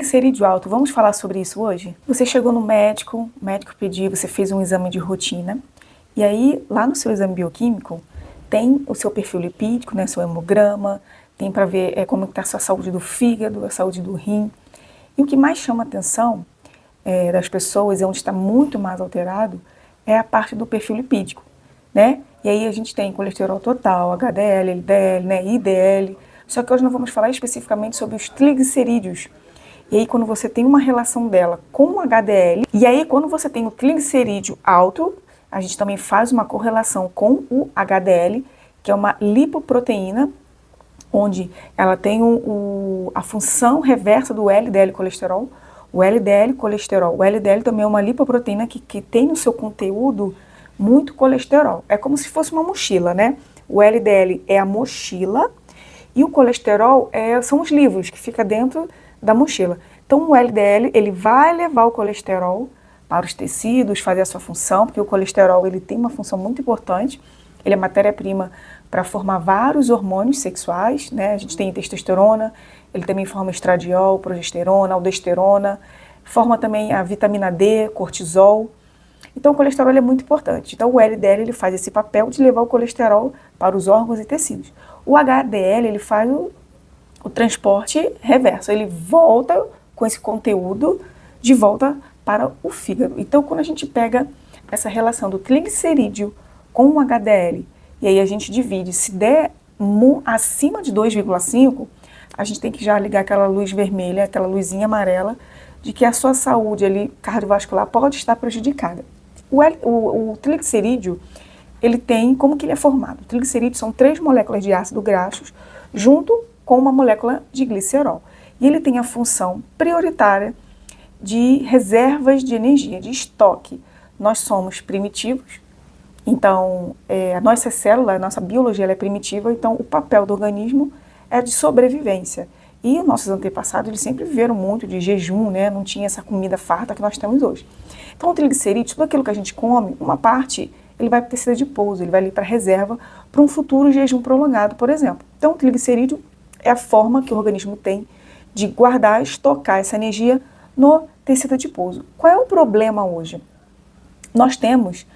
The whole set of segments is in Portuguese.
triglicerídeo alto, vamos falar sobre isso hoje? Você chegou no médico, o médico pediu, você fez um exame de rotina, e aí lá no seu exame bioquímico tem o seu perfil lipídico, né, seu hemograma, tem para ver como está a sua saúde do fígado, a saúde do rim. E o que mais chama a atenção das pessoas, e onde está muito mais alterado, é a parte do perfil lipídico, né? E aí a gente tem colesterol total, HDL, LDL, né, IDL, só que hoje nós vamos falar especificamente sobre os triglicerídeos. E aí quando você tem uma relação dela com o HDL, e aí quando você tem o triglicerídeo alto, a gente também faz uma correlação com o HDL, que é uma lipoproteína, onde ela tem a função reversa do LDL colesterol. O LDL colesterol, o LDL também é uma lipoproteína que tem no seu conteúdo muito colesterol. É como se fosse uma mochila, né? O LDL é a mochila e o colesterol são os livros que fica dentro da mochila. Então o LDL ele vai levar o colesterol para os tecidos, fazer a sua função, porque o colesterol ele tem uma função muito importante. Ele é matéria-prima para formar vários hormônios sexuais, né? A gente tem testosterona, ele também forma estradiol, progesterona, aldosterona, forma também a vitamina D, cortisol. Então o colesterol é muito importante. Então o LDL ele faz esse papel de levar o colesterol para os órgãos e tecidos. O HDL ele faz o transporte reverso, ele volta com esse conteúdo de volta para o fígado. Então quando a gente pega essa relação do triglicerídeo com o HDL, e aí a gente divide, se der acima de 2,5, a gente tem que já ligar aquela luz vermelha, aquela luzinha amarela, de que a sua saúde ali, cardiovascular pode estar prejudicada. O triglicerídeo, ele tem, como que ele é formado? O triglicerídeo são 3 moléculas de ácido graxos, junto com uma molécula de glicerol. E ele tem a função prioritária de reservas de energia, de estoque. Nós somos primitivos, então a nossa célula, a nossa biologia ela é primitiva, então o papel do organismo é de sobrevivência. E os nossos antepassados, eles sempre viveram muito de jejum, né? Não tinha essa comida farta que nós temos hoje. Então o triglicerídeo, tudo aquilo que a gente come, uma parte, ele vai para o tecido adiposo, ele vai ali para a reserva, para um futuro jejum prolongado, por exemplo. Então o triglicerídeo é a forma que o organismo tem de guardar, estocar essa energia no tecido adiposo. Qual é o problema hoje? Nós temos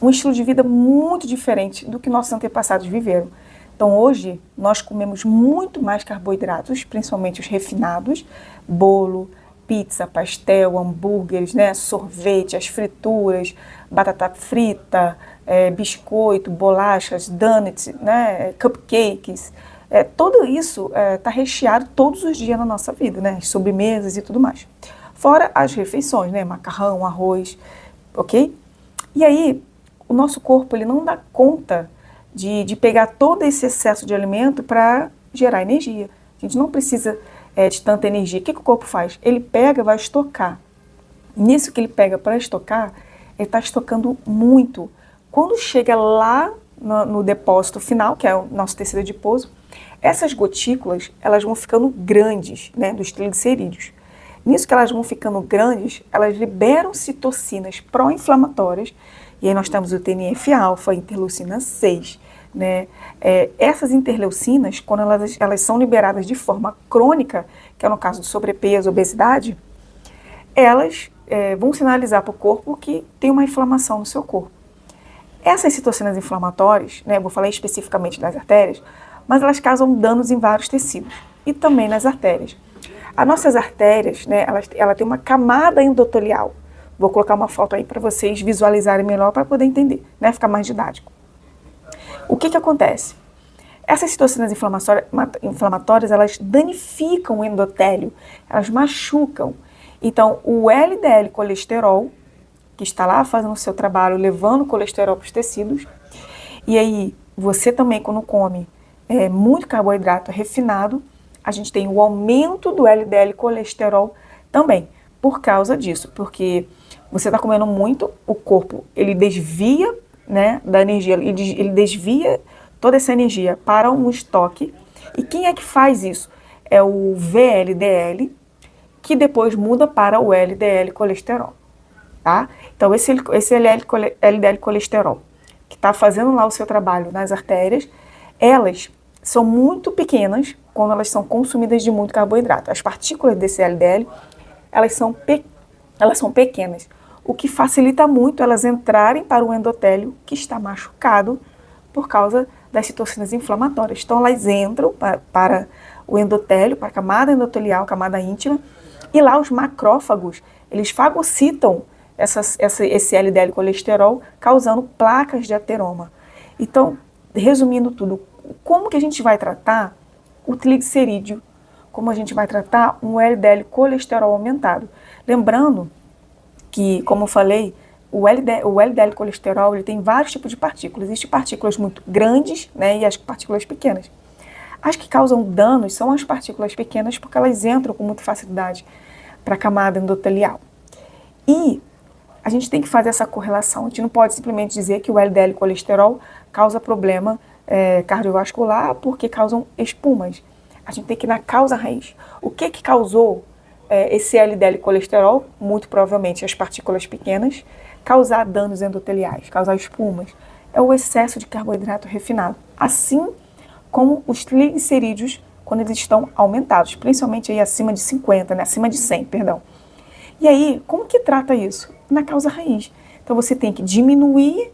um estilo de vida muito diferente do que nossos antepassados viveram. Então hoje nós comemos muito mais carboidratos, principalmente os refinados, bolo, pizza, pastel, hambúrgueres, né, sorvete, as frituras, batata frita, biscoito, bolachas, donuts, né, cupcakes. Tudo isso está recheado todos os dias na nossa vida, né, as sobremesas e tudo mais. Fora as refeições, né, macarrão, arroz, ok? E aí o nosso corpo ele não dá conta de pegar todo esse excesso de alimento para gerar energia. A gente não precisa de tanta energia. O que o corpo faz? Ele pega e vai estocar. Nisso que ele pega para estocar, ele está estocando muito. Quando chega lá no depósito final, que é o nosso tecido adiposo, essas gotículas elas vão ficando grandes, né, dos triglicerídeos. Nisso que elas vão ficando grandes, elas liberam citocinas pró-inflamatórias, e aí nós temos o TNF-alfa, interleucina 6, né? Essas interleucinas, quando elas são liberadas de forma crônica, que é no caso de sobrepeso, obesidade, elas vão sinalizar para o corpo que tem uma inflamação no seu corpo. Essas citocinas inflamatórias, né, vou falar especificamente das artérias, mas elas causam danos em vários tecidos e também nas artérias. As nossas artérias, né, ela tem uma camada endotelial. Vou colocar uma foto aí para vocês visualizarem melhor para poder entender, né, ficar mais didático. O que acontece? Essas citocinas inflamatórias, elas danificam o endotélio, elas machucam. Então, o LDL colesterol, que está lá fazendo o seu trabalho, levando o colesterol para os tecidos, e aí você também, quando come muito carboidrato refinado, a gente tem o aumento do LDL colesterol também, por causa disso, porque você está comendo muito, o corpo ele desvia, né, da energia, ele desvia toda essa energia para um estoque. E quem é que faz isso? É o VLDL, que depois muda para o LDL colesterol, tá? Então esse LDL colesterol, que está fazendo lá o seu trabalho nas artérias, elas são muito pequenas quando elas são consumidas de muito carboidrato. As partículas desse LDL, elas são pequenas, o que facilita muito elas entrarem para o endotélio que está machucado por causa das citocinas inflamatórias. Então, elas entram para o endotélio, para a camada endotelial, camada íntima, e lá os macrófagos, eles fagocitam esse LDL colesterol, causando placas de ateroma. Então, resumindo tudo, como que a gente vai tratar o triglicerídeo? Como a gente vai tratar um LDL colesterol aumentado? Lembrando que, como eu falei, o LDL colesterol ele tem vários tipos de partículas. Existem partículas muito grandes, né, e as partículas pequenas. As que causam danos são as partículas pequenas porque elas entram com muita facilidade para a camada endotelial. E a gente tem que fazer essa correlação. A gente não pode simplesmente dizer que o LDL colesterol causa problema cardiovascular porque causam espumas. A gente tem que ir na causa raiz. O que causou esse LDL colesterol? Muito provavelmente as partículas pequenas, causar danos endoteliais, causar espumas. É o excesso de carboidrato refinado. Assim como os triglicerídeos quando eles estão aumentados, principalmente aí acima de 50, né? Acima de 100, perdão. E aí, como que trata isso? Na causa raiz. Então você tem que diminuir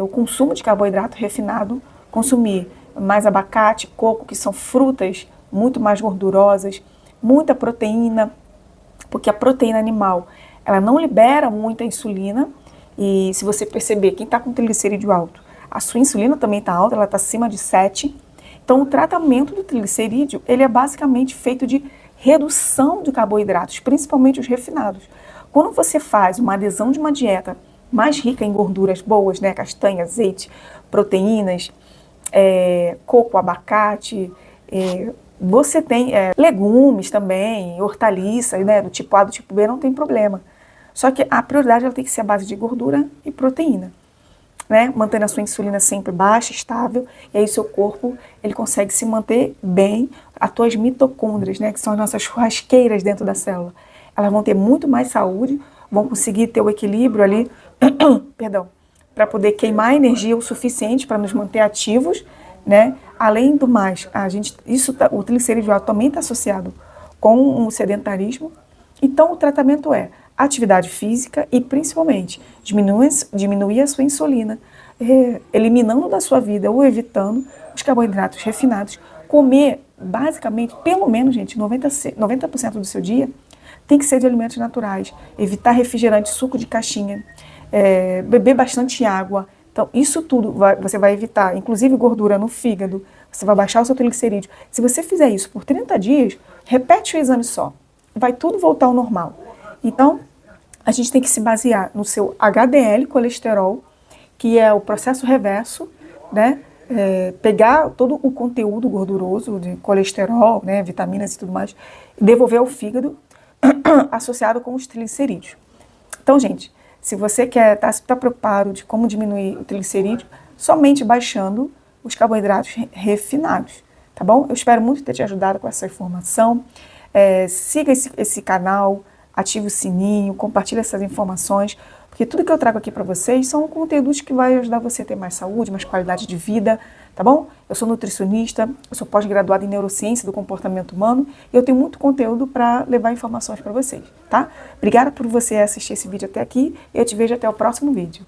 o consumo de carboidrato refinado, consumir mais abacate, coco, que são frutas muito mais gordurosas, muita proteína, porque a proteína animal, ela não libera muita insulina, e se você perceber, quem está com triglicerídeo alto, a sua insulina também está alta, ela está acima de 7. Então, o tratamento do triglicerídeo, ele é basicamente feito de redução de carboidratos, principalmente os refinados. Quando você faz uma adesão de uma dieta mais rica em gorduras boas, né, castanha, azeite, proteínas, coco, abacate, você tem legumes também, hortaliças, né, do tipo A, do tipo B, não tem problema. Só que a prioridade ela tem que ser a base de gordura e proteína, né, mantendo a sua insulina sempre baixa, estável, e aí seu corpo ele consegue se manter bem. As tuas mitocôndrias, né, que são as nossas churrasqueiras dentro da célula, elas vão ter muito mais saúde, vão conseguir ter o equilíbrio ali, perdão, para poder queimar energia o suficiente para nos manter ativos, né? Além do mais, o triglicerídeo alto também está associado com o sedentarismo. Então, o tratamento é atividade física e, principalmente, diminuir a sua insulina, eliminando da sua vida ou evitando os carboidratos refinados. Comer, basicamente, pelo menos, gente, 90% do seu dia tem que ser de alimentos naturais. Evitar refrigerante, suco de caixinha, beber bastante água. Então, isso tudo você vai evitar, inclusive gordura no fígado, você vai baixar o seu triglicerídeo. Se você fizer isso por 30 dias, repete o exame só. Vai tudo voltar ao normal. Então, a gente tem que se basear no seu HDL, colesterol, que é o processo reverso, né? Pegar todo o conteúdo gorduroso de colesterol, né, vitaminas e tudo mais, e devolver ao fígado associado com os triglicerídeos. Então, gente, se você está preocupado de como diminuir o triglicerídeo, somente baixando os carboidratos refinados, tá bom? Eu espero muito ter te ajudado com essa informação. Siga esse canal, ative o sininho, compartilhe essas informações, porque tudo que eu trago aqui para vocês são conteúdos que vai ajudar você a ter mais saúde, mais qualidade de vida, tá bom? Eu sou nutricionista, eu sou pós-graduada em neurociência do comportamento humano e eu tenho muito conteúdo para levar informações para vocês, tá? Obrigada por você assistir esse vídeo até aqui e eu te vejo até o próximo vídeo.